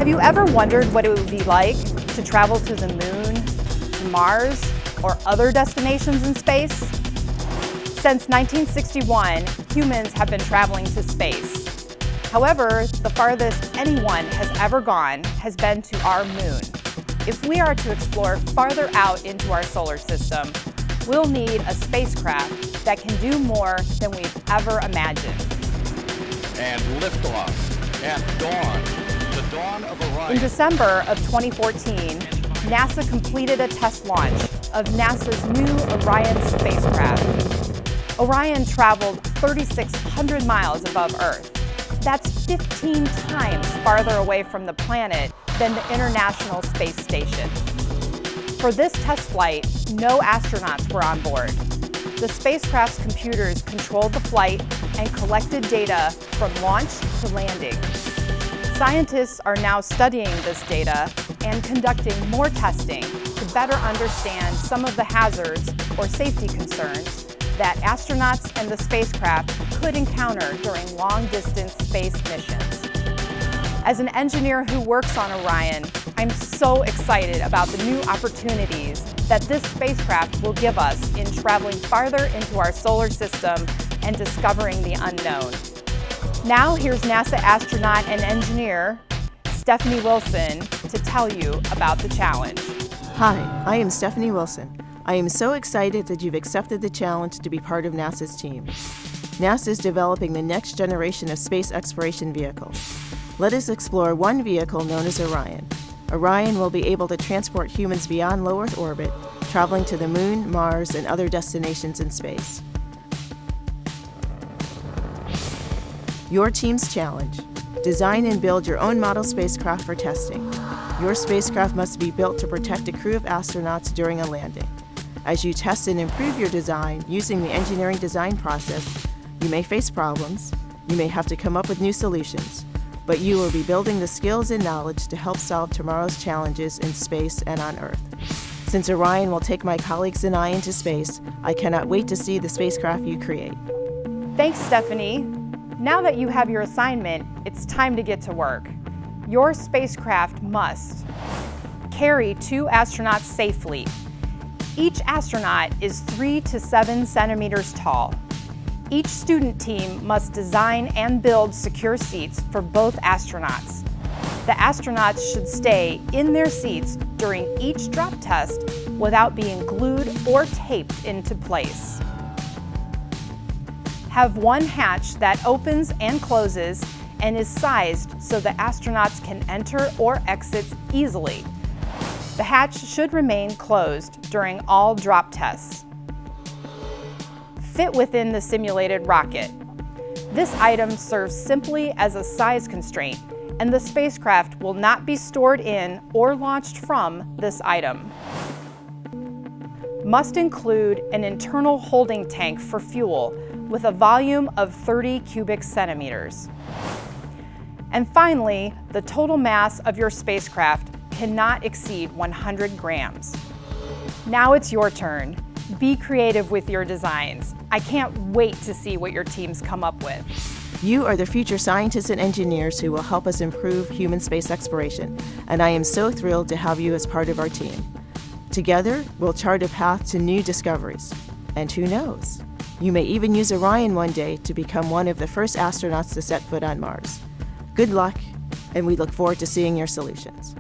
Have you ever wondered what it would be like to travel to the moon, to Mars, or other destinations in space? Since 1961, humans have been traveling to space. However, the farthest anyone has ever gone has been to our moon. If we are to explore farther out into our solar system, we'll need a spacecraft that can do more than we've ever imagined. And liftoff at dawn, the dawn of Orion. In December of 2014, NASA completed a test launch of NASA's new Orion spacecraft. Orion traveled 3,600 miles above Earth. That's 15 times farther away from the planet than the International Space Station. For this test flight, no astronauts were on board. The spacecraft's computers controlled the flight and collected data from launch to landing. Scientists are now studying this data and conducting more testing to better understand some of the hazards or safety concerns that astronauts and the spacecraft could encounter during long-distance space missions. As an engineer who works on Orion, I'm so excited about the new opportunities that this spacecraft will give us in traveling farther into our solar system and discovering the unknown. Now here's NASA astronaut and engineer Stephanie Wilson to tell you about the challenge. Hi, I am Stephanie Wilson. I am so excited that you've accepted the challenge to be part of NASA's team. NASA is developing the next generation of space exploration vehicles. Let us explore one vehicle known as Orion. Orion will be able to transport humans beyond low Earth orbit, traveling to the Moon, Mars, and other destinations in space. Your team's challenge: design and build your own model spacecraft for testing. Your spacecraft must be built to protect a crew of astronauts during a landing. As you test and improve your design using the engineering design process, you may face problems, you may have to come up with new solutions, but you will be building the skills and knowledge to help solve tomorrow's challenges in space and on Earth. Since Orion will take my colleagues and I into space, I cannot wait to see the spacecraft you create. Thanks, Stephanie. Now that you have your assignment, it's time to get to work. Your spacecraft must carry 2 astronauts safely. Each astronaut is 3 to 7 centimeters tall. Each student team must design and build secure seats for both astronauts. The astronauts should stay in their seats during each drop test without being glued or taped into place. Have one hatch that opens and closes and is sized so the astronauts can enter or exit easily. The hatch should remain closed during all drop tests. Fit within the simulated rocket. This item serves simply as a size constraint, and the spacecraft will not be stored in or launched from this item. Must include an internal holding tank for fuel with a volume of 30 cubic centimeters. And finally, the total mass of your spacecraft cannot exceed 100 grams. Now it's your turn. Be creative with your designs. I can't wait to see what your teams come up with. You are the future scientists and engineers who will help us improve human space exploration, and I am so thrilled to have you as part of our team. Together, we'll chart a path to new discoveries. And who knows? You may even use Orion one day to become one of the first astronauts to set foot on Mars. Good luck, and we look forward to seeing your solutions.